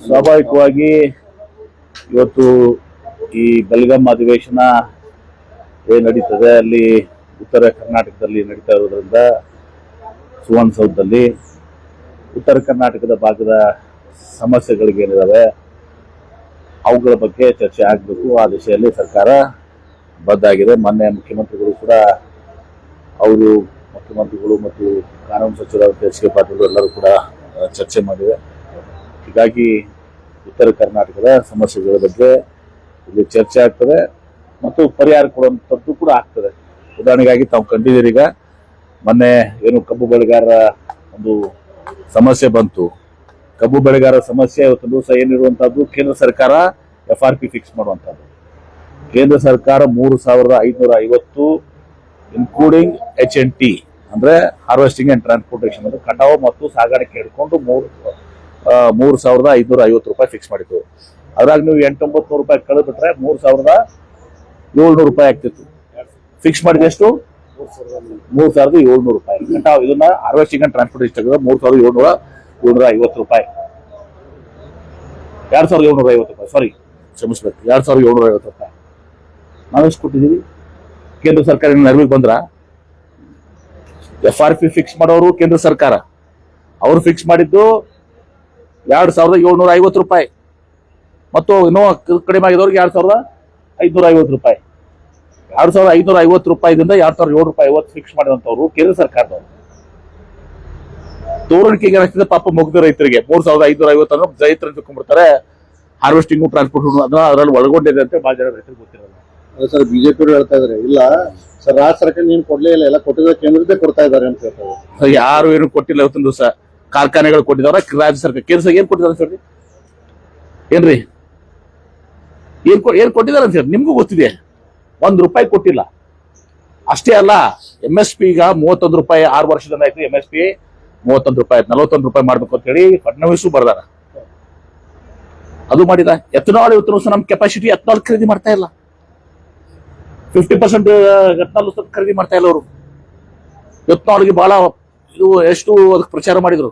ಸ್ವಾಭಾವಿಕವಾಗಿ ಇವತ್ತು ಈ ಬೆಳಗಾಂ ಅಧಿವೇಶನ ಏನು ನಡೀತದೆ ಅಲ್ಲಿ ಉತ್ತರ ಕರ್ನಾಟಕದಲ್ಲಿ ನಡೀತಾ ಇರೋದ್ರಿಂದ ಸುವರ್ಣಸೌಧದಲ್ಲಿ ಉತ್ತರ ಕರ್ನಾಟಕದ ಭಾಗದ ಸಮಸ್ಯೆಗಳಿಗೇನಿದಾವೆ ಅವುಗಳ ಬಗ್ಗೆ ಚರ್ಚೆ ಆಗಬೇಕು. ಆ ದಿಶೆಯಲ್ಲಿ ಸರ್ಕಾರ ಬದ್ಧಾಗಿದೆ. ಮೊನ್ನೆ ಮುಖ್ಯಮಂತ್ರಿಗಳು ಕೂಡ ಅವರು ಮುಖ್ಯಮಂತ್ರಿಗಳು ಮತ್ತು ಕಾನೂನು ಸಚಿವರಾದ ಎಚ್.ಕೆ. ಪಾಟೀಲ್ ಎಲ್ಲರೂ ಕೂಡ ಚರ್ಚೆ ಮಾಡಿವೆ. ಹೀಗಾಗಿ ಉತ್ತರ ಕರ್ನಾಟಕದ ಸಮಸ್ಯೆಗಳ ಬಗ್ಗೆ ಇಲ್ಲಿ ಚರ್ಚೆ ಆಗ್ತದೆ ಮತ್ತು ಪರಿಹಾರ ಕೊಡುವಂಥದ್ದು ಕೂಡ ಆಗ್ತದೆ. ಉದಾಹರಣೆಗಾಗಿ ತಾವು ಕಂಡಿದ್ದೀರಿ, ಈಗ ಮೊನ್ನೆ ಏನು ಕಬ್ಬು ಬೆಳೆಗಾರರ ಒಂದು ಸಮಸ್ಯೆ ಬಂತು. ಕಬ್ಬು ಬೆಳೆಗಾರರ ಸಮಸ್ಯೆ ಇವತ್ತು ದಿವಸ ಏನಿರುವಂತಹದ್ದು, ಕೇಂದ್ರ ಸರ್ಕಾರ FRP ಫಿಕ್ಸ್ ಮಾಡುವಂಥದ್ದು. ಕೇಂದ್ರ ಸರ್ಕಾರ 3,550 ಇನ್ಕ್ಲೂಡಿಂಗ್ HNT ಅಂದ್ರೆ ಹಾರ್ವೆಸ್ಟಿಂಗ್ ಅಂಡ್ ಟ್ರಾನ್ಸ್ಪೋರ್ಟೇಷನ್ ಅಂದ್ರೆ ಕಟಾವು ಮತ್ತು ಸಾಗಾಣಿಕೆ ಹಿಡ್ಕೊಂಡು 3,550 ರೂಪಾಯಿ ಫಿಕ್ಸ್ ಮಾಡಿತ್ತು. ಅದ್ರಾಗ ನೀವು 800-900 ರೂಪಾಯಿ ಕಳೆದ್ಬಿಟ್ರೆ 3,700 ರೂಪಾಯಿ ಆಗ್ತಿತ್ತು. ಫಿಕ್ಸ್ ಮಾಡಿದ ಎಷ್ಟು? 3,700 ರೂಪಾಯಿ ಕಟಾವು. ಇದನ್ನ ಹಾರ್ವೆಸ್ಟಿಂಗ್ ಅಂಡ್ ಟ್ರಾನ್ಸ್ಪೋರ್ಟೇಷನ್ 3,750 ರೂಪಾಯಿ. 2,750 ರೂಪಾಯಿ, ಸಾರಿ ಕ್ಷಮಿಸ್ಬೇಕು, 2,750 ರೂಪಾಯಿ ನಾವೆಷ್ಟು ಕೊಟ್ಟಿದ್ದೀವಿ? ಕೇಂದ್ರ ಸರ್ಕಾರ ನೆರವಿಗೆ ಬಂದ್ರ? FRP ಫಿಕ್ಸ್ ಮಾಡೋರು ಕೇಂದ್ರ ಸರ್ಕಾರ, ಅವರು ಫಿಕ್ಸ್ ಮಾಡಿದ್ದು 2,750 ರೂಪಾಯಿ ಮತ್ತು ಇನ್ನೂ ಕಡಿಮೆ ಆಗಿದವ್ರಿಗೆ 2,550 ರೂಪಾಯಿ. 2,550 ರೂಪಾಯಿದಿಂದ 2,700 ರೂಪಾಯಿ ಫಿಕ್ಸ್ ಮಾಡಿದಂತವ್ರು ಕೇಂದ್ರ ಸರ್ಕಾರದವರು. ತೋರಣಕ್ಕೆ ಏನಾಗ್ತದೆ ಪಾಪ ಮುಗ್ದ ರೈತರಿಗೆ 3,550 ಅನ್ನು ರೈತರು ತಿಳ್ಕೊಂಡ್ಬಿಡ್ತಾರೆ. ಹಾರ್ವೆಸ್ಟಿಂಗು ಟ್ರಾನ್ಸ್ಪೋರ್ಟ್ ಅದರಲ್ಲಿ ಒಳಗೊಂಡಿದೆ ಅಂತ ಬಹಳ ಜನ ರೈತರಿಗೆ ಗೊತ್ತಿರಲ್ಲ. ಸರ್ ಬಿಜೆಪಿ ಹೇಳ್ತಾ ಇದಾರೆ, ಇಲ್ಲ ಸರ್ ರಾಜ್ಯ ಸರ್ಕಾರ ನೀನು ಕೊಡ್ಲೇ ಇಲ್ಲ, ಎಲ್ಲ ಕೊಟ್ಟಿದ್ರೆ ಕೇಂದ್ರದ್ದೇ ಕೊಡ್ತಾ ಇದಾರೆ ಅಂತ ಹೇಳ್ತಾರೆ. ಯಾರು ಏನು ಕೊಟ್ಟಿಲ್ಲ. ಇವತ್ತಿನ ದಿವಸ ಕಾರ್ಖಾನೆಗಳು ಕೊಟ್ಟಿದಾರ, ರಾಜ್ಯ ಸರ್ಕಾರ ಕೇಂದ್ರ ಸರ್ಕಾರ ಏನ್ ಕೊಟ್ಟಿದ್ದಾರೆ ಸರ್? ಏನ್ರಿ ಏನ್ ಕೊಟ್ಟಿದ್ದಾರೆ ಅಂತ ಹೇಳಿ ನಿಮ್ಗೂ ಗೊತ್ತಿದೆ. 1 ರೂಪಾಯಿ ಕೊಟ್ಟಿಲ್ಲ. ಅಷ್ಟೇ ಅಲ್ಲ, MSP ಈಗ 31 ರೂಪಾಯಿ 6 ವರ್ಷದಿಂದ ಆಯ್ತು. MSP 31 ರೂಪಾಯಿ 41 ರೂಪಾಯಿ ಮಾಡ್ಬೇಕು ಅಂತ ಹೇಳಿ ಫಡ್ನವೀಸು ಬರ್ದಾರ. ಅದು ಮಾಡಿದ. ಎಥನಾಲ್ ಇವತ್ತು ನಮ್ ಕೆಪಾಸಿಟಿ ಎಥನಾಲ್ ಖರೀದಿ ಮಾಡ್ತಾ ಇಲ್ಲ. 50% ಎಥನಾಲ್ ಖರೀದಿ ಮಾಡ್ತಾ ಇಲ್ಲ ಅವರು. ಎಥನಾಲ್ಗೆ ಬಹಳ ಇದು ಎಷ್ಟು ಅದಕ್ಕೆ ಪ್ರಚಾರ ಮಾಡಿದ್ರು.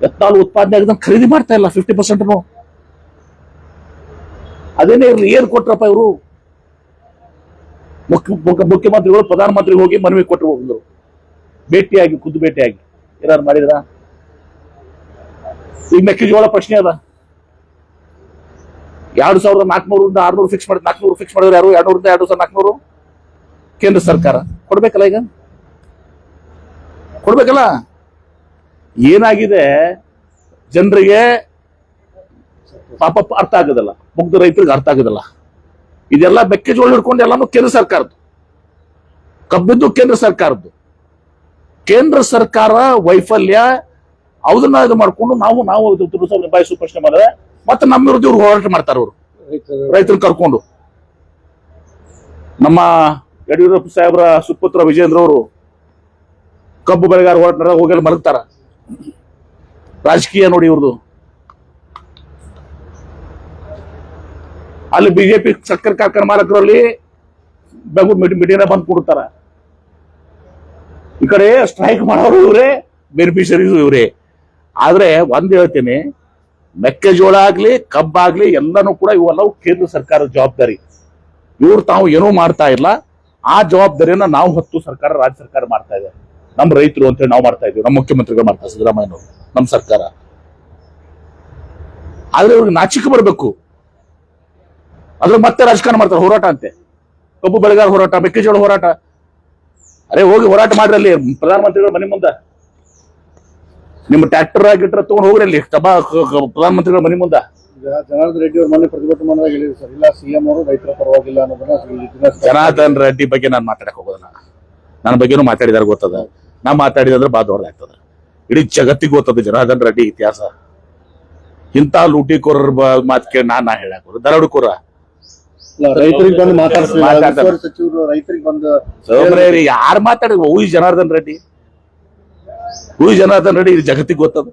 ಎಥನಾಲ್ ಉತ್ಪಾದನೆ ಆಗಿದ್ದಂಗೆ ಖರೀದಿ ಮಾಡ್ತಾ ಇಲ್ಲ 50%. ಅದೇನೇ ಇರಲಿ, ಏನ್ ಕೊಟ್ರಪ್ಪ ಇವರು? ಮುಖ್ಯಮಂತ್ರಿಗಳು ಪ್ರಧಾನಮಂತ್ರಿಗೆ ಹೋಗಿ ಮನವಿ ಕೊಟ್ಟು ಹೋಗಿದ್ರು, ಭೇಟಿಯಾಗಿ ಖುದ್ದು ಭೇಟಿಯಾಗಿ. ಏನಾದ್ರು ಮಾಡಿದ್ರ? ಈಗ ಮೆಕ್ಕೆಜೋಳ ಪ್ರಶ್ನೆ ಅದ. 2,400ರಿಂದ 600 ಫಿಕ್ಸ್ ಮಾಡಿದ್ರು. 400 ಫಿಕ್ಸ್ ಮಾಡಿದ್ರು ಯಾರು? 200ರಿಂದ 2,400 ಕೇಂದ್ರ ಸರ್ಕಾರ ಕೊಡ್ಬೇಕಲ್ಲ. ಈಗ ಕೊಡ್ಬೇಕಲ್ಲ. ಏನಾಗಿದೆ ಜನರಿಗೆ ಪಾಪ ಅರ್ಥ ಆಗೋದಲ್ಲ, ಮುಗ್ಧ ರೈತರಿಗೆ ಅರ್ಥ ಆಗೋದಲ್ಲ. ಇದೆಲ್ಲ ಮೆಕ್ಕೆಜೋಳ ಹಿಡ್ಕೊಂಡು ಎಲ್ಲಾನು ಕೇಂದ್ರ ಸರ್ಕಾರದ್ದು, ಕಬ್ಬಿದ್ದು ಕೇಂದ್ರ ಸರ್ಕಾರದ್ದು. ಕೇಂದ್ರ ಸರ್ಕಾರ ವೈಫಲ್ಯ ಅದನ್ನ ಇದು ಮಾಡ್ಕೊಂಡು ನಾವು ನಿಭಾಯಿಸುವ ಪ್ರಶ್ನೆ ಮಾಡಿದ್ರೆ ಮತ್ತೆ ನಮ್ಮ ವಿರುದ್ಧ ಇವ್ರು ಹೋರಾಟ ಮಾಡ್ತಾರೆ. ಅವರು ರೈತರು ಕರ್ಕೊಂಡು ನಮ್ಮ ಯಡಿಯೂರಪ್ಪ ಸಾಹೇಬ್ರ ಸುಪುತ್ರ ವಿಜೇಂದ್ರ ಅವರು ಕಬ್ಬು ಬೆಳೆಗಾರ ಹೋರಾಟ ಹೋಗಿ ಮಲಗ್ತಾರ. ರಾಜಕೀಯ ನೋಡಿ ಇವ್ರದು. ಅಲ್ಲಿ ಬಿಜೆಪಿ ಸಕ್ಕರೆ ಕಾರ್ಖಾನೆ ಮಾಲಕರಲ್ಲಿ ಬೆಂಗಳೂರು ಮೀಟಿಂಗ್ ಬಂದು ಕೊಡ್ತಾರ. ಈ ಕಡೆ ಸ್ಟ್ರೈಕ್ ಮಾಡೋರು ಇವರೇ, ಬೆನಿಫಿಷರೀಸ್ ಇವರೇ. ಆದ್ರೆ ಒಂದ್ ಹೇಳ್ತೀನಿ, ಮೆಕ್ಕೆಜೋಳ ಆಗ್ಲಿ ಕಬ್ಬಾಗ್ಲಿ ಎಲ್ಲಾನು ಕೂಡ ಇವೆಲ್ಲವೂ ಕೇಂದ್ರ ಸರ್ಕಾರದ ಜವಾಬ್ದಾರಿ. ಇವ್ರು ತಾವು ಏನೂ ಮಾಡ್ತಾ ಇಲ್ಲ. ಆ ಜವಾಬ್ದಾರಿಯನ್ನ ನಾವು ಹೊತ್ತು ಸರ್ಕಾರ, ರಾಜ್ಯ ಸರ್ಕಾರ ಮಾಡ್ತಾ ಇದೆ. ನಮ್ಮ ರೈತರು ಅಂತೇಳಿ ನಾವು ಮಾಡ್ತಾ ಇದ್ದೀವಿ, ನಮ್ಮ ಮುಖ್ಯಮಂತ್ರಿಗಳು ಮಾಡ್ತಾರೆ, ಸಿದ್ದರಾಮಯ್ಯನವರು, ನಮ್ಮ ಸರ್ಕಾರ. ಆದ್ರೆ ಇವ್ರಿಗೆ ನಾಚಿಕೆ ಬರಬೇಕು. ಅದ್ರ ಮತ್ತೆ ರಾಜಕಾರಣ ಮಾಡ್ತಾರೆ, ಹೋರಾಟ ಅಂತೆ. ಕಬ್ಬು ಬೆಳೆಗಾರ ಹೋರಾಟ, ಮೆಕ್ಕೆಜೋಳ ಹೋರಾಟ. ಅರೆ ಹೋಗಿ ಹೋರಾಟ ಮಾಡ್ರಿ ಅಲ್ಲಿ ಪ್ರಧಾನಮಂತ್ರಿಗಳ ಮನೆ ಮುಂದೆ. ನಿಮ್ಮ ಟ್ರ್ಯಾಕ್ಟರ್ ಆಗಿಟ್ರೆ ತಗೊಂಡು ಹೋಗ್ರಿ ಅಲ್ಲಿ ಪ್ರಧಾನಮಂತ್ರಿಗಳ ಮನೆ ಮುಂದೆ. ಜನಾರ್ದನ್ ರೆಡ್ಡಿ ಅವ್ರ ಮನೆ ಪ್ರತಿಭಟನೆ ಮಾಡಿದಾಗ ಹೇಳಿದ್ರು ಸರ್, ಇಲ್ಲ CM ಅವರು ರೈತರ ಪರವಾಗಿಲ್ಲ ಅನ್ನೋದನ್ನ. ಜನಾರ್ದನ್ ರೆಡ್ಡಿ ಬಗ್ಗೆ ನಾನು ಮಾತಾಡಕ್ ಹೋಗೋದಲ್ಲ. ನನ್ನ ಬಗ್ಗೆನೂ ಮಾತಾಡಿದಾರೆ, ಗೊತ್ತದ. ನಾ ಮಾತಾಡಿದ್ರೆ ಬಾ ದೊಡ್ಡದಾಗ್ತದ. ಇಡೀ ಜಗತ್ತಿಗೆ ಗೊತ್ತದ ಜನಾರ್ದನ್ ರೆಡ್ಡಿ ಇತಿಹಾಸ. ಇಂಥ ಲೂಟಿಕೋರರ ಮಾತು ಕೇಳಿ ನಾ ಹೇಳಕ್ ದರೋಡೆಕೋರ. ರೈತರಿಗೆ ಬಂದು ಮಾತಾಡ್ತಾರೆ ಸಚಿವರು, ರೈತರಿಗೆ ಬಂದು ಯಾರು ಮಾತಾಡಿದ್ರು? ಹೂ ಜನಾರ್ದನ್ ರೆಡ್ಡಿ, ಜನಾರ್ದನ್ ರೆಡ್ಡಿ ಇದು ಜಗತ್ತಿಗೆ ಗೊತ್ತದ.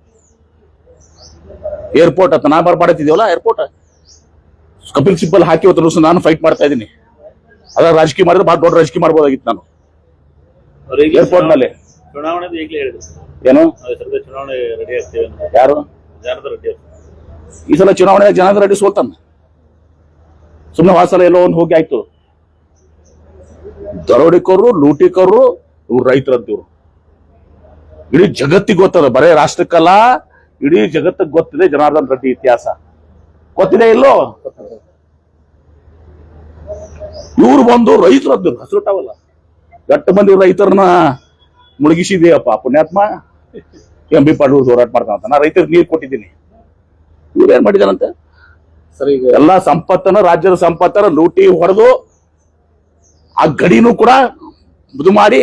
ಏರ್ಪೋರ್ಟ್ ಅಂತ ನಾ ಮಾಡ್ತಿದೀವಲ್ಲ, ಏರ್ಪೋರ್ಟ್ ಕಪಿಲ್ ಸಿಬ್ಬಲ್ ಹಾಕಿ ಇವತ್ತು ನಾನು ಫೈಟ್ ಮಾಡ್ತಾ ಇದ್ದೀನಿ. ಅದ್ರ ರಾಜಕೀಯ ಮಾಡಿದ್ರೆ ಬಹಳ ದೊಡ್ಡ ರಾಜಕೀಯ ಮಾಡ್ಬೋದಾಗಿತ್ತು ನಾನು. ಏರ್ಪೋರ್ಟ್ ನಲ್ಲಿ ಚುನಾವಣೆ ಏನು ಚುನಾವಣೆ ರೆಡಿ ಆಗ್ತೇವೆ. ಯಾರು ಜನಾರ್ದನ್ ರೆಡ್ಡಿ ಈ ಸಲ ಚುನಾವಣೆ ಜನಾರ್ದನ್ ರೆಡ್ಡಿ ಸೋಲ್ತಾನ. ಸುಮ್ಮನೆ ವಾಸಲ ಎಲ್ಲೋ ಒಂದು ಹೋಗಿ ಆಯ್ತು. ದರೋಡಿಕೋರು, ಲೂಟಿಕೋರು, ಇವ್ರು ರೈತರಂತಿವ್ರು. ಇಡೀ ಜಗತ್ತಿಗೆ ಗೊತ್ತದ, ಬರೇ ರಾಷ್ಟ್ರಕ್ಕಲ್ಲ ಇಡೀ ಜಗತ್ತಿಗೆ ಗೊತ್ತಿದೆ ಜನಾರ್ದನ್ ರೆಡ್ಡಿ ಇತಿಹಾಸ. ಗೊತ್ತಿದೆ ಇಲ್ಲೋ? ಇವ್ರು ಬಂದು ರೈತರದ್ದು ಹಸಿರುಟಾವಲ್ಲ, ಗಟ್ಟ ಮಂದಿ ರೈತರನ್ನ ಮುಳುಗಿಸಿದೆಯಪ್ಪ ಪುಣ್ಯಾತ್ಮ. ಎಂ ಬಿ ಪಾಟೀಲ್ ಹೋರಾಟ ಮಾಡ್ತಾನಂತ, ನಾ ರೈತರಿಗೆ ನೀರು ಕೊಟ್ಟಿದ್ದೀನಿ. ಇವ್ರೇನ್ ಮಾಡಿದಾರಂತೆ? ಸರ್ ಈಗ ಎಲ್ಲಾ ಸಂಪತ್ತನ್ನ, ರಾಜ್ಯದ ಸಂಪತ್ತನ್ನ ಲೂಟಿ ಹೊಡೆದು ಆ ಗಡಿನೂ ಕೂಡ ಇದು ಮಾಡಿ,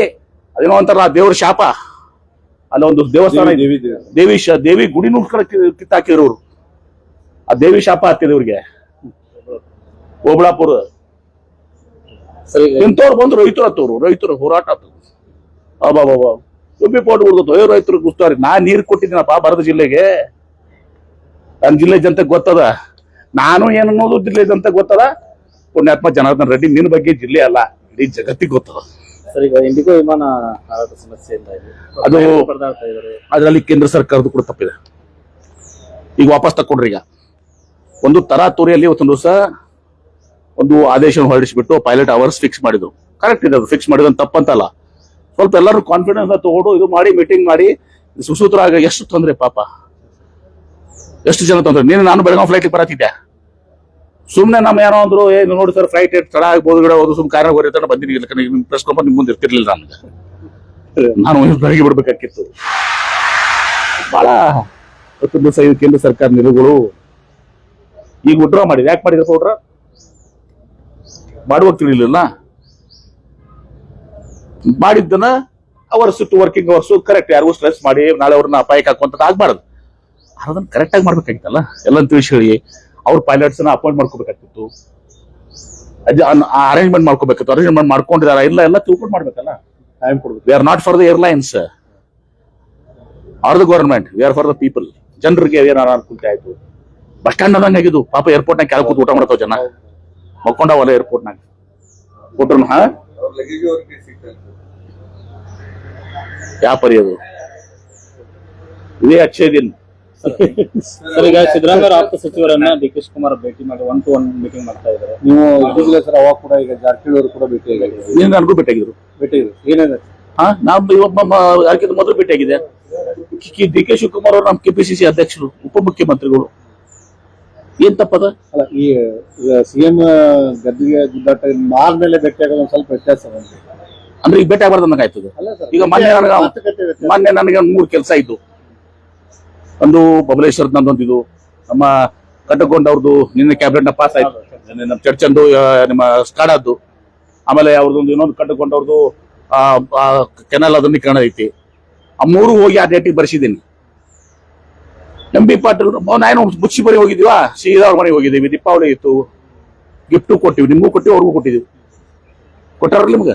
ಅದೇನೋ ಅಂತಾರ ದೇವ್ರ ಶಾಪ. ಅಲ್ಲ ಒಂದು ದೇವಸ್ಥಾನ ದೇವಿ ಗುಡಿನೂ ಕಿತ್ತಾಕಿದ್ರು ಅವ್ರು. ಆ ದೇವಿ ಶಾಪ ಹತ್ತಿದೆ ಇವ್ರಿಗೆ. ಓಬಳಾಪುರ ಇಂಥವ್ರು ಬಂದು ರೈತರು ಹತ್ತವ್ರು, ರೈತರು ಹೋರಾಟ ಆಗ್ತದೆ. ಅಬ್ಬಾಬಾಬಾ ಎಂ ಬಿ ಪಾಟೀಲ್ ಹುಡುಗ ರೈತರು ಗುಸ್ತಾರಿ. ನಾ ನೀರು ಕೊಟ್ಟಿದ್ದೀನಪ್ಪ ಬರದ ಜಿಲ್ಲೆಗೆ, ನನ್ನ ಜಿಲ್ಲೆ ಜನತೆ ಗೊತ್ತದ, ನಾನು ಏನನ್ನೋದು ಜಿಲ್ಲೆ ಜನತೆ ಗೊತ್ತದ. ಪುಣ್ಯಾತ್ಮ ಜನಾರ್ದನ್ ರೆಡ್ಡಿ ನಿನ್ನ ಬಗ್ಗೆ ಜಿಲ್ಲೆ ಅಲ್ಲ, ಇಡೀ ಜಗತ್ತಿಗೆ ಗೊತ್ತದ. ಸರ್ ಈಗ ಇಂಡಿಗೋ ವಿಮಾನ ಹಾರಾಟ ಸಮಸ್ಯೆ ಅದು ಅದರಲ್ಲಿ ಕೇಂದ್ರ ಸರ್ಕಾರದ ಕೂಡ ತಪ್ಪಿದೆ. ಈಗ ವಾಪಸ್ ತಕೊಂಡ್ರಿ. ಈಗ ಒಂದು ತರಾತುರಿಯಲ್ಲಿ ಇವತ್ತೊಂದು ದಿವಸ ಒಂದು ಆದೇಶ ಹೊರಡಿಸಿಬಿಟ್ಟು ಪೈಲಟ್ ಅವರ್ಸ್ ಫಿಕ್ಸ್ ಮಾಡಿದ್ರು. ಕರೆಕ್ಟ್ ಇದೆ, ಅದು ಫಿಕ್ಸ್ ಮಾಡಿದ ತಪ್ಪಂತಲ್ಲ. ಸ್ವಲ್ಪ ಎಲ್ಲರೂ ಕಾನ್ಫಿಡೆನ್ಸ್ ತಗೊಂಡು ಇದು ಮಾಡಿ ಮೀಟಿಂಗ್ ಮಾಡಿ ಸುಸೂತ್ರ ಎಷ್ಟು ತೊಂದ್ರೆ ಪಾಪ, ಎಷ್ಟು ಜನ ತೊಂದ್ರೆ. ನಾನು ಬೆಳಗಾವಿ ಫ್ಲೈಟ್ ಬರತ್ತಿದ್ದೆ, ಸುಮ್ನೆ ನಮ್ಮ ಏನೋ ಅಂದ್ರು ನೋಡಿ ಸರ್ ಫ್ಲೈಟ್ ತಡ ಆಗ್ಬೋದು ಗಿಡ ಹೋದು ಸುಮ್ ಕಾರಣ ಹೊರಿತಾನೆ ಬಂದಿನಿ. ನಿಮ್ ಪ್ರೆಸ್ ಕಾನ್ಫರೆನ್ಸ್ ನಿಮ್ ಮುಂದೆ ಇರ್ತಿರ್ಲಿಲ್ಲ ನಮ್ಗೆ, ನಾನು ಬೆಳಗ್ಗೆ ಬಿಡ್ಬೇಕಾಗಿತ್ತು. ಬಹಳ ದಿವಸ ಇದು ಕೇಂದ್ರ ಸರ್ಕಾರ ನಿಲುಗಳು ಈಗ ವಿಡ್ರಾ ಮಾಡಿದೆ. ಯಾಕೆ ಮಾಡಿದ್ರೆ ಪೌಡ್ರ ಮಾಡುವಾಗ ತಿಳಿಲಿಲ್ಲ. ಮಾಡಿದ್ದನ್ನ hours to working hours correct, ಯಾರಿಗೂ ಸ್ಟ್ರೆಸ್ ಮಾಡಿ ನಾಳೆ ಅವ್ರನ್ನ ಅಪಾಯಕ್ಕೆ ಹಾಕುವಂತ ಆಗ್ಬಾರ್ದು. ಅದನ್ನ ಕರೆಕ್ಟ್ ಆಗಿ ಮಾಡ್ಬೇಕಾಗಿತ್ತಲ್ಲ, ಎಲ್ಲ ತಿಳಿಸಿ ಹೇಳಿ. ಅವ್ರ ಪೈಲಟ್ಸ್ ಅಪಾಯಿಂಟ್ ಮಾಡ್ಕೋಬೇಕಾಗ್ತಿತ್ತು, ಅರೇಂಜ್ಮೆಂಟ್ ಮಾಡ್ಕೋಬೇಕಿತ್ತು. ಅರೇಂಜ್ಮೆಂಟ್ ಮಾಡ್ಕೊಂಡಿದಾರ ಇಲ್ಲ ಎಲ್ಲ ತಿಳ್ಕೊಂಡು ಮಾಡ್ಬೇಕಲ್ಲ. ಟೈಮ್ ಕೊಡ್ಬೇಕು. We are not for the airlines are the government, we are for the people. ಜನರಿಗೆ ಏನಾರ ಅನುಕೂಲತೆ ಆಯ್ತು. ಬಸ್ ಸ್ಟ್ಯಾಂಡ್ ಅದಂಗ ಆಗಿದ್ದು ಪಾಪ. ಏರ್ಪೋರ್ಟ್ ನಾಗ ಕೆಳಗೆ ಕೂತು ಊಟ ಮಾಡ್ತಾವ ಜನ, ಮಕ್ಕೊಂಡವಲ್ಲ ಏರ್ಪೋರ್ಟ್ ನಾಗ ಕೊಟ್ರು. ಯಾವ ಪರಿ ಅದು ಇದೇ ಅಕ್ಷಯ ದಿನ. ಸರ್ ಈಗ ಸಿದ್ದರಾಮಯ್ಯ ಆಪ್ತ ಸಚಿವರನ್ನ ಡಿ ಕೆ ಶಿವಕುಮಾರ್ ಭೇಟಿ ಮಾಡಿ 1-to-1 ಮೀಟಿಂಗ್ ಮಾಡ್ತಾ ಇದ್ದಾರೆ. ನೀವು ಇದ್ದೀರಾ ಸರ್? ಅವಾಗ ಕೂಡ ಈಗ ಜಾರಕಿಹೊಳಿ ಅವರು ಕೂಡ ಭೇಟಿಯಾಗಿದ್ದಾರೆ. ನೀನು ನನಗೂ ಭೇಟಿಯಾಗಿದ್ರು. ಏನಿದೆ ನಾವು ಅದಕ್ಕಿಂತ ಮೊದಲು ಭೇಟಿಯಾಗಿದೆ. ಡಿ ಕೆ ಶಿವಕುಮಾರ್ ಅವರು ನಮ್ಮ ಕೆಪಿಸಿಸಿ ಅಧ್ಯಕ್ಷರು, ಉಪಮುಖ್ಯಮಂತ್ರಿಗಳು. ಏನ್ ತಪ್ಪದ? ಅಲ್ಲ, ಈ ಸಿಎಂ ಗದ್ದಿಗೆ ಗುದ್ದಾಟ ಮಾರ್ಮೇಲೆ ಭೇಟಿಯಾಗೋದು ಸ್ವಲ್ಪ ವ್ಯತ್ಯಾಸ ಅಂದ್ರೆ ಈಗ ಭೇಟಿ ಆಗಬಾರ್ದು ಅನ್ನಂಗ ಆಯ್ತದೆ. ಈಗ ಮೊನ್ನೆ ನನಗೆ 3 ಕೆಲಸ ಇದ್ದು. ಒಂದು ಬಬಲೇಶ್ವರದ ನಂದೊಂದಿದು, ನಮ್ಮ ಕಟ್ಟಕೊಂಡವ್ರದ್ದು ನಿನ್ನೆ ಕ್ಯಾಬಿನೆಟ್ ನ ಪಾಸ್ ಆಯ್ತು, ನಮ್ಮ ಚರ್ಚಂದು ನಿಮ್ಮ ಸ್ಕಾಡದ್ದು. ಆಮೇಲೆ ಅವ್ರದ್ದೊಂದು ಇನ್ನೊಂದು ಕಟ್ಟಕೊಂಡವ್ರದ್ದು ಕೆನಲ್ ಅದನ್ನೀಕರಣ ಐತಿ. ಆ 3 ಹೋಗಿ ಆ ಡೇಟಿಗೆ ಬರ್ಸಿದ್ದೀನಿ. ಎಂ ಬಿ ಪಾಟೀಲ್ ನಾನು ಮುಚ್ಚಿ ಬರಿ ಹೋಗಿದೀವಾ, ಸೀದಾ ಅವ್ರ ಮನೆಗೆ ಹೋಗಿದ್ದೀವಿ. ದೀಪಾವಳಿ ಇತ್ತು, ಗಿಫ್ಟು ಕೊಟ್ಟಿವಿ, ನಿಮ್ಗೂ ಕೊಟ್ಟಿವಿ, ಅವ್ರಿಗೂ ಕೊಟ್ಟಿದ್ದೀವಿ. ಕೊಟ್ಟಾರಲ್ಲ ನಿಮ್ಗೆ?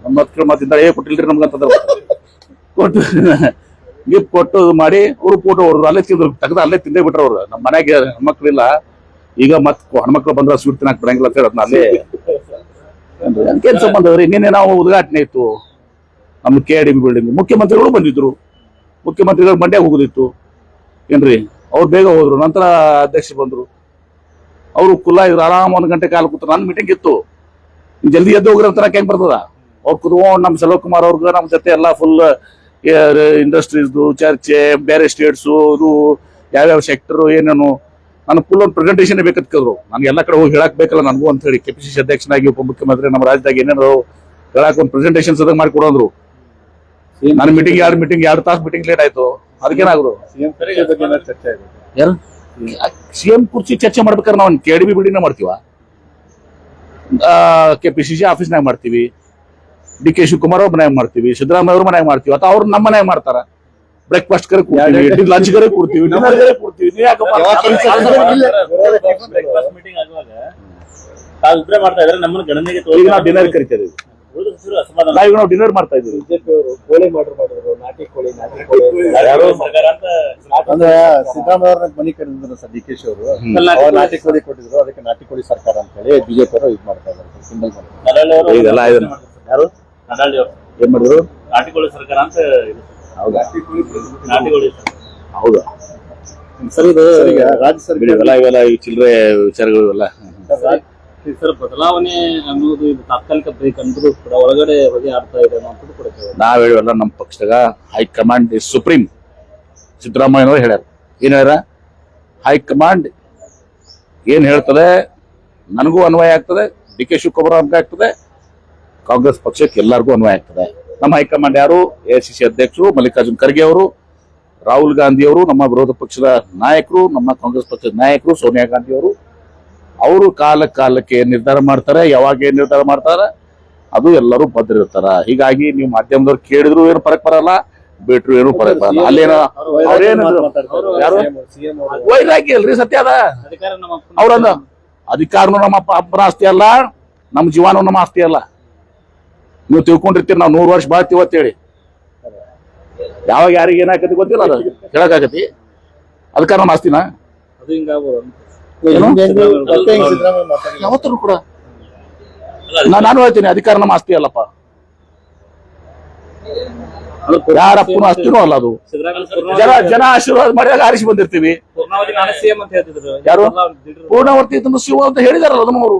ನಮ್ಮ ಮಾತಿಂದ ಕೊಟ್ಟಿಲ್ರಿ ನಮ್ಗಂತಂದ್ರೆ ಕೊಟ್ಟು ಗಿಫ್ಟ್ ಕೊಟ್ಟು ಮಾಡಿ ಅವ್ರು ಫೋಟೋ ಹೊಡೆದ್ರು. ಅಲ್ಲೇ ತಿಂದ್ರು, ತೆಗೆದು ಅಲ್ಲೇ ತಿಂದೇ ಬಿಟ್ರ ಅವ್ರು. ನಮ್ಮ ಮನೆಗೆ ಹೆಣ್ಮಕ್ಳಿಲ್ಲ, ಈಗ ಹೆಣ್ಮಕ್ಳು ಬಂದ್ರೆ ಸ್ವೀಟ್ ತಿನ್ನಕ್ ಬಿಡಂಗಿಲ್ಲ ಅಂತ ಹೇಳೋದ್ನ ಅಲ್ಲೇ. ಏನ್ ಸಂಬಂಧ ಅವ್ರಿ? ನಿನ್ನೆ ನಾವು ಉದ್ಘಾಟನೆ ಇತ್ತು ನಮ್ಮ KIDB ಬಿಲ್ಡಿಂಗ್. ಮುಖ್ಯಮಂತ್ರಿಗಳು ಬಂದಿದ್ರು, ಮುಖ್ಯಮಂತ್ರಿಗಳು ಮಂಡ್ಯ ಹೋಗೋದಿತ್ತು ಏನ್ರಿ. ಅವ್ರು ಬೇಗ ಹೋದ್ರು. ನಂತರ ಅಧ್ಯಕ್ಷರು ಬಂದ್ರು, ಅವರು ಕುಲ್ಲ ಇದ್ರು. ಆರಾಮ್ 1 ಗಂಟೆ ಕಾಲ ಕೂತ್ರು. ನನ್ನ ಮೀಟಿಂಗ್ ಇತ್ತು, ಜಲ್ದಿ ಎದ್ದು ಹೋಗ್ರಿ ಅಂತ ಹೆಂಗ್ ಬರ್ತದ? ಅವ್ರು ಕುತ್ಕೊಂಡು ನಮ್ಮ ಸೆಲ್ವಕುಮಾರ್ ಅವ್ರಿಗೆ ನಮ್ಮ ಜೊತೆ ಎಲ್ಲ ಫುಲ್ ಇಂಡಸ್ಟ್ರೀಸ್ದು ಚರ್ಚೆ, ಬೇರೆ ಸ್ಟೇಟ್ಸು, ಇದು ಯಾವ್ಯಾವ ಸೆಕ್ಟರ್ ಏನೇನು, ನಾನು ಫುಲ್ ಒಂದು ಪ್ರೆಸೆಂಟೇಷನ್ ಬೇಕಂತಿದ್ರು. ನನ್ಗೆ ಎಲ್ಲ ಕಡೆ ಹೋಗಿ ಹೇಳಕ್ ಬೇಕಲ್ಲ ನನಗೂ ಅಂತ ಹೇಳಿ. ಕೆಪಿಸಿಸಿ ಅಧ್ಯಕ್ಷನಾಗಿ ಉಪಮುಖ್ಯಮಂತ್ರಿ ನಮ್ಮ ರಾಜ್ಯದಾಗ ಏನೇನು ಹೇಳಕ್ ಒಂದು ಪ್ರೆಸೆಂಟೇಷನ್ ಸದಾಗ ಮಾಡಿ ಕೊಡೋದ್ರು. ನನ್ನ ಮೀಟಿಂಗ್ 2 ತಾಸು ಮೀಟಿಂಗ್ ಲೇಟ್ ಆಯ್ತು. ಅದಕ್ಕೇನಾದ್ರು ಯಾರು ಸಿಎಂ ಕುರ್ಚಿ ಚರ್ಚೆ ಮಾಡ್ಬೇಕಾದ್ರೆ ನಾವು KIDB ಬಿಲ್ಡಿಂಗ್ ಮಾಡ್ತೀವ, ಕೆಪಿಸಿಸಿ ಆಫೀಸ್ನಾಗ ಮಾಡ್ತೀವಿ, ಡಿ ಕೆ ಶಿವಕುಮಾರ್ ಅವ್ರ ಮನ್ಯಾಗ ಮಾಡ್ತೀವಿ, ಸಿದ್ದರಾಮಯ್ಯ ಅವ್ರ ಮನ್ಯಾಗ ಮಾಡ್ತೀವಿ, ಅಥವಾ ಅವ್ರು ನಮ್ಮ ಮನ್ಯಾಗ ಮಾಡ್ತಾರ. ಬ್ರೇಕ್ಫಾಸ್ಟ್ ಕರೆ ಕೊಡ್ತೀವಿ, ಲಂಚ್ ಕರೆ ಕೊಡ್ತೀವಿ, ಡಿನ್ನರ್ ಕರೆ ಕೊಡ್ತೀವಿ. ಈಗ ನಾವು ಡಿನ್ನರ್ ಕರಿತೀವಿ, ನಾವು ಡಿನ್ನರ್ ಮಾಡ್ತಾ ಇದ್ದೀವಿ. ಅಂದ್ರೆ ಸಿದ್ದರಾಮಯ್ಯ ಅವ್ರನ್ನ ಮನಿ ಕರೆದಿದ್ರು ಸರ್ ಡಿ ಕೆ ಶಿ ಅವರು, ನಾಟಿ ಕೋಳಿ ಕೊಟ್ಟಿದ್ರು, ಅದಕ್ಕೆ ನಾಟಿ ಕೋಳಿ ಸರ್ಕಾರ ಅಂತ ಹೇಳಿ ಬಿಜೆಪಿ ಅವರು ಇದು ಮಾಡ್ತಾ ಇದ್ದಾರೆ. ಇದೆಲ್ಲ ಯಾರು ಏನ್ ಮಾಡಿದ್ರು? ನಾಟಿಕೋಳಿ ಸರ್ಕಾರ ಅಂತ. ಹೌದಾ? ನಾಟಿಕೋಳಿ ಹೌದಾ? ಸರ್ ಇದು ಈಗ ರಾಜ್ಯ ಬಿಡಿ, ಇವೆಲ್ಲ ಈ ಚಿಲ್ಲರೆ ವಿಚಾರಗಳು ಇವೆಲ್ಲ. ಸರ್ ಬದಲಾವಣೆ ಅನ್ನೋದು ಇದು ತಾತ್ಕಾಲಿಕ ಬ್ರೇಕ್ ಅಂದ್ರೂ ಕೂಡ ಒಳಗಡೆ ಹೊಗೆ ಆಡ್ತಾ ಇದೆ ಅನ್ನೋದು ಕೂಡ ನಾವ್ ಹೇಳಿವಲ್ಲ, ನಮ್ಮ ಪಕ್ಷದಾಗ ಹೈಕಮಾಂಡ್ ಇಸ್ ಸುಪ್ರೀಂ. ಸಿದ್ದರಾಮಯ್ಯನವರು ಹೇಳ್ಯಾರ, ಏನ್ ಹೇಳ್ಯಾರ? ಹೈಕಮಾಂಡ್ ಏನ್ ಹೇಳ್ತದೆ ನನಗೂ ಅನ್ವಯ ಆಗ್ತದೆ, ಡಿ ಕೆ ಶಿವಕುಮಾರ್ ಅನ್ವಯ ಆಗ್ತದೆ, ಕಾಂಗ್ರೆಸ್ ಪಕ್ಷಕ್ಕೆ ಎಲ್ಲರಿಗೂ ಅನ್ವಯ ಆಗ್ತದೆ. ನಮ್ಮ ಹೈಕಮಾಂಡ್ ಯಾರು? ಎಐಸಿಸಿ ಅಧ್ಯಕ್ಷರು ಮಲ್ಲಿಕಾರ್ಜುನ್ ಖರ್ಗೆ ಅವರು, ರಾಹುಲ್ ಗಾಂಧಿ ಅವರು, ನಮ್ಮ ವಿರೋಧ ಪಕ್ಷದ ನಾಯಕರು, ನಮ್ಮ ಕಾಂಗ್ರೆಸ್ ಪಕ್ಷದ ನಾಯಕರು ಸೋನಿಯಾ ಗಾಂಧಿ ಅವರು. ಅವರು ಕಾಲಕ್ಕೆ ಏನ್ ನಿರ್ಧಾರ ಮಾಡ್ತಾರೆ, ಯಾವಾಗ ಏನ್ ನಿರ್ಧಾರ ಮಾಡ್ತಾರೆ ಅದು ಎಲ್ಲರೂ ಬದ್ರಿರ್ತಾರ. ಹೀಗಾಗಿ ನೀವು ಮಾಧ್ಯಮದವ್ರು ಕೇಳಿದ್ರು ಏನು ಫರಕ್ ಬರಲ್ಲ, ಬಿಟ್ರು ಏನು ಫರಕ್ ಬರಲ್ಲ. ಅಲ್ಲೇನ ಅವ್ರೇನು ಯಾರು ವೈರಾಗ್ಯ ಅಲ್ರಿ, ಸತ್ಯ ಅದ. ಅವ್ರಂದ ಅಧಿಕಾರನು ನಮ್ಮ ಅಪ್ಪನ ಆಸ್ತಿ ಅಲ್ಲ, ನಮ್ಮ ಜೀವನೂ ನಮ್ಮ ಆಸ್ತಿ ಅಲ್ಲ. ನೀವು ತಿಳ್ಕೊಂಡಿರ್ತೀರಿ ನಾವು 100 ವರ್ಷ ಬಾಳ್ತೀವಿ ಅಂತೇಳಿ. ಯಾವಾಗ ಯಾರಿಗೆ ಏನಾಗತಿ ಗೊತ್ತಿಲ್ಲ, ಅದು ಹೇಳಕ್ಕಾಗತಿ. ಅದಕ್ಕೆ ನಮ್ಮ ಆಸ್ತಿನ ಅದು ಹಿಂಗಾಗ್ಬೋದು. ಯಾವತ್ತೂ ಕೂಡ ನಾನು ಹೇಳ್ತೀನಿ, ಅಧಿಕಾರ ನಮ್ಮ ಆಸ್ತಿ ಅಲ್ಲಪ್ಪ, ಯಾರ ಅಪ್ಪನ ಆಸ್ತಿನೂ ಅಲ್ಲ ಅದು. ಜನ ಆಶೀರ್ವಾದ ಮಾಡಿದಾಗ ಆರಿಸಿ ಬಂದಿರ್ತೀವಿ. ಯಾರು ಪೂರ್ಣವರ್ತಿ ಇದನ್ನು ಶಿವ ಅಂತ ಹೇಳಿದಾರಲ್ಲ, ಅದನ್ನು ಅವರು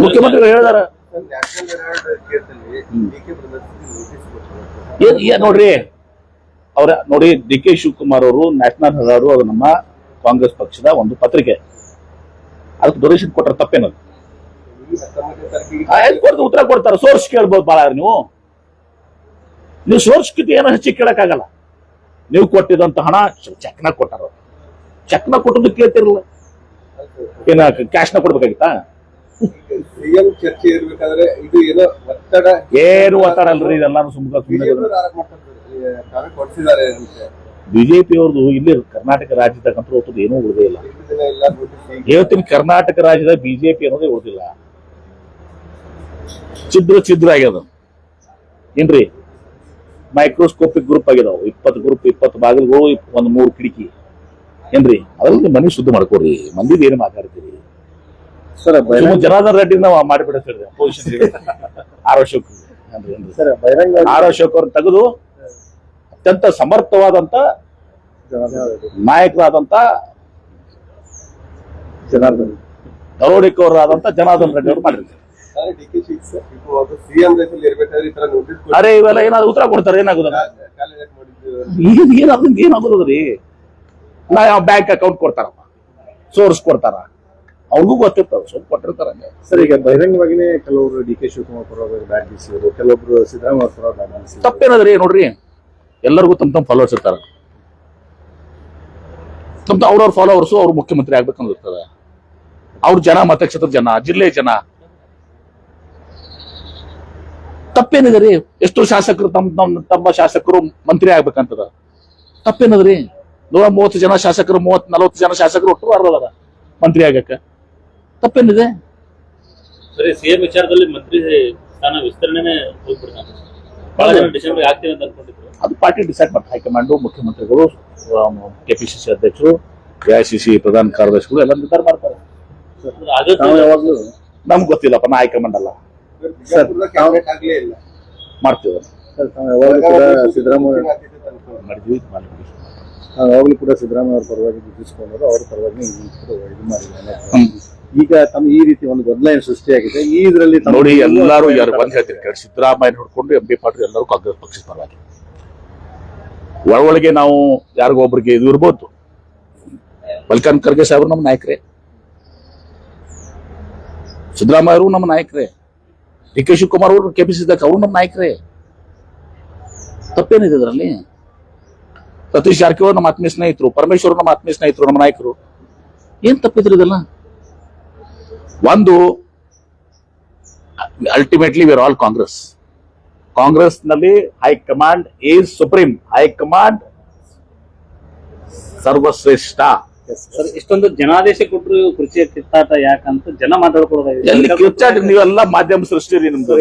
ಮುಖ್ಯಮಂತ್ರಿಗಳು ಹೇಳಿದಾರ. ನೋಡ್ರಿ ನೋಡಿ, ಡಿ ಕೆ ಶಿವಕುಮಾರ್ ಅವರು ನ್ಯಾಷನಲ್ ಹೆರಾಲ್ಡ್ ಅದು ನಮ್ಮ ಕಾಂಗ್ರೆಸ್ ಪಕ್ಷದ ಒಂದು ಪತ್ರಿಕೆ, ಅದಕ್ಕೆ ಡೊನೇಷನ್ ಕೊಟ್ಟಾರ, ತಪ್ಪೇನದು? ಉತ್ತರ ಕೊಡ್ತಾರ. ಸೋರ್ಸ್ ಕೇಳ್ಬೋದು ಬಾಳ. ನೀವು ಸೋರ್ಸ್ ಕಿಂತ ಏನೋ ಹೆಚ್ಚಿಗೆ ಕೇಳಕ್ಕಾಗಲ್ಲ. ನೀವು ಕೊಟ್ಟಿದಂತ ಹಣ ಚೆಕ್ನ ಕೊಟ್ಟಾರ, ಚೆಕ್ನ ಕೊಟ್ಟದ್ದು ಕೇಳ್ತಿರಲ್ಲ, ಏನ ಕ್ಯಾಶ್ನ ಕೊಡ್ಬೇಕಾಗಿತ್ತಾ? ಸಿಎಂ ಚರ್ಚೆ ಇರ್ಬೇಕಾದ್ರೆ ಇದು ಏನೋ ಒತ್ತಡ, ಏನು ಒತ್ತಡ ಅಲ್ರಿ, ಇದೆಲ್ಲಾನು ಸುಮ್ಮನೆ ಕೊಡ್ಸಿದ್ದಾರೆ. ಬಿಜೆಪಿ ಅವ್ರದ್ದು ಇಲ್ಲಿ ಕರ್ನಾಟಕ ರಾಜ್ಯದಾಗಂತೂ ಹೊತ್ತದ್ದು ಏನೂ ಉಳಿದೇ ಇಲ್ಲ. ಹೇಳ್ತೀನಿ, ಕರ್ನಾಟಕ ರಾಜ್ಯದ ಬಿಜೆಪಿ ಅನ್ನೋದೇ ಉಳಿದಿಲ್ಲ. ಛಿದ್ರ ಆಗ್ಯದ ಏನ್ರಿ. ಮೈಕ್ರೋಸ್ಕೋಪಿಕ್ ಗ್ರೂಪ್ ಆಗಿದಾವ, 20 ಗ್ರೂಪ್, 20 ಬಾಗಿಲುಗಳು, 3 ಕಿಟಕಿ ಏನ್ರಿ. ಅದ್ರಲ್ಲಿ ಮನೆ ಶುದ್ಧ ಮಾಡ್ಕೊಡ್ರಿ, ಮಂದಿದ್ ಏನು ಮಾತಾಡ್ತೀರಿ ಸರ್? ಜನಾರ್ದನ್ ರೆಡ್ಡಿ ನಾವು ಮಾಡಿಬಿಡ್ತೀರಿ ಅಪೋಸಿಷನ್. ಆರ್ ಅಶೋಕ್ ಅವ್ರನ್ನ ತೆಗೆದು ಅತ್ಯಂತ ಸಮರ್ಥವಾದಂತ ನಾಯಕರಾದಂತ ದರೋಡೆಕೋರರಾದಂತ ಜನಾರ್ದನ್ ರೆಡ್ಡಿ ಅವರು ಮಾಡಿರ್ತಾರೆ. ಅರೆ ಇವೆಲ್ಲ ಏನಾದ್ರು ಉತ್ತರ ಕೊಡ್ತಾರೆ, ಏನಾಗುದಲ್ಲ ಏನಾಗುದ್ರಿ? ನಾ ಯಾವ ಬ್ಯಾಂಕ್ ಅಕೌಂಟ್ ಕೊಡ್ತಾರಪ್ಪ, ಸೋರ್ಸ್ ಕೊಡ್ತಾರ, ಅವ್ರಿಗೂ ಗೊತ್ತಿರ್ತಾವ, ಸ್ವಲ್ಪ ಕೊಟ್ಟಿರ್ತಾರ. ಸರ್, ಈಗ ಬಹಿರಂಗವಾಗಿನೇ ಕೆಲವರು ಡಿ ಕೆ ಶಿವಕುಮಾರ್ ಪರವಾಗಿ ಬ್ಯಾಟ್ ಬೀಸಿದ್ರು, ಕೆಲವೊಬ್ರು ಸಿದ್ದರಾಮಯ್ಯ ಪರವಾಗಿ ಬ್ಯಾಟ್ ಬೀಸಿದ್ರು. ತಪ್ಪೇನದ್ರಿ? ನೋಡ್ರಿ, ಎಲ್ಲರಿಗೂ ತಮ್ಮ ಫಾಲೋವರ್ಸ್ ಇರ್ತಾರ, ಅವ್ರವ್ರ ಫಾಲೋವರ್ಸು ಅವ್ರು ಮುಖ್ಯಮಂತ್ರಿ ಆಗ್ಬೇಕಂದಿರ್ತದ. ಅವ್ರ ಜನ, ಮತಕ್ಷೇತ್ರದ ಜನ, ಜಿಲ್ಲೆ ಜನ. ತಪ್ಪೇನಿದ್ರಿ? ಎಷ್ಟೋ ಶಾಸಕರು ತಮ್ಮ ಶಾಸಕರು ಮಂತ್ರಿ ಆಗ್ಬೇಕಂತದ, ತಪ್ಪೇನದ್ರಿ? 130 ಜನ ಶಾಸಕರು, 30-40 ಜನ ಶಾಸಕರು ಒಟ್ಟು ಅರ್ಧದ ಮಂತ್ರಿ ಆಗಕ್ಕ ತಪ್ಪೇನಿದೆ? ಸರಿ, ಸಿಎಂ ವಿಚಾರದಲ್ಲಿ ಮಂತ್ರಿ ಸ್ಥಾನ ವಿಸ್ತರಣೆ ಹೋಗ್ಬಿಡ್ತಾನೆ, ಬಹಳ ಜನ ಡಿಸೆಂಬರ್ ಆಗ್ತೀವಿ ಅಂತ ಅನ್ಕೊಂಡಿದ್ರು. ಅದು ಪಾರ್ಟಿ ಡಿಸೈಡ್ ಮಾಡ್ತಾರೆ, ಹೈಕಮಾಂಡು, ಮುಖ್ಯಮಂತ್ರಿಗಳು, ಕೆಪಿಸಿಸಿ ಅಧ್ಯಕ್ಷರು, ಎಐಸಿಸಿ ಪ್ರಧಾನ ಕಾರ್ಯದರ್ಶಿಗಳು ಎಲ್ಲ ನಿರ್ಧಾರ ಮಾಡ್ತಾರೆ. ನಮ್ಗೆ ಗೊತ್ತಿಲ್ಲಪ್ಪ, ನಾ ಹೈಕಮಾಂಡ್ ಅಲ್ಲ, ಮಾಡ್ತೀವಿ. ಸಿದ್ದರಾಮಯ್ಯ ಮಾಡಿದ್ವಿ. ಯಾವಾಗಲೂ ಕೂಡ ಸಿದ್ದರಾಮಯ್ಯ ಅವ್ರ ಪರವಾಗಿ ದುಡ್ಡಿಸ್ಕೊಂಡ್ರು, ಅವ್ರ ಪರವಾಗಿ ಇದು ಮಾಡಿದ್ದಾರೆ. ಈಗ ತಮ್ಮ ಈ ರೀತಿ ಒಂದು ಬದಲಾವಣೆ ಸೃಷ್ಟಿಯಾಗಿದೆ. ಈ ಇದರಲ್ಲಿ ನೋಡಿ, ಎಲ್ಲರೂ ಯಾರು ಬಂದ್ ಹೇಳ್ತೀನಿ, ಸಿದ್ದರಾಮಯ್ಯ ನೋಡ್ಕೊಂಡು ಎಂ.ಬಿ. ಪಾಟೀಲ್ ಎಲ್ಲರೂ ಕಾಂಗ್ರೆಸ್ ಪಕ್ಷದ ಪರವಾಗಿ. ಒಳಗೆ ನಾವು ಯಾರಿಗೊಬ್ಬರಿಗೆ ಇದು ಇರ್ಬೋದು. ಮಲ್ಲಿಕಾರ್ಜುನ್ ಖರ್ಗೆ ಸಾಹೇಬರು ನಮ್ಮ ನಾಯಕರೇ, ಸಿದ್ದರಾಮಯ್ಯ ಅವರು ನಮ್ಮ ನಾಯಕರೇ, ಡಿ ಕೆ ಶಿವಕುಮಾರ್ ಅವರು ಕೆಪಿಸಿಸಿ ಅವರು ನಮ್ಮ ನಾಯಕರೇ. ತಪ್ಪೇನಿದೆ ಇದರಲ್ಲಿ? ಸತೀಶ್ ಜಾರಕಿಹೊಳಿ ನಮ್ಮ ಆತ್ಮೀಯ ಸ್ನೇಹಿತರು, ಪರಮೇಶ್ವರ್ ನಮ್ಮ ಆತ್ಮೀಯ ಸ್ನೇಹಿತರು, ನಮ್ಮ ನಾಯಕರು. ಏನ್ ತಪ್ಪಿದ್ರು ಇದೆಲ್ಲ? ಒಂದು, ultimately we are all Congress. Congress ನಲ್ಲಿ ಹೈಕಮಾಂಡ್ ಈಸ್ ಸುಪ್ರೀಂ. ಹೈಕಮಾಂಡ್ ಸರ್ವಶ್ರೇಷ್ಠ. ಇಷ್ಟೊಂದು ಜನಾದೇಶ ಕೊಟ್ಟರು ಕುರ್ಚಿಯ ಕಿತ್ತಾಟ ಯಾಕಂತ ಜನ ಮಾತಾಡ್ಕೊಳ್ಳೋದು. ಎಲ್ಲಿ ಕಿತ್ತಾಟ? ನೀವೆಲ್ಲ ಮಾಧ್ಯಮ ಸೃಷ್ಟಿ ನಿಮ್ದು.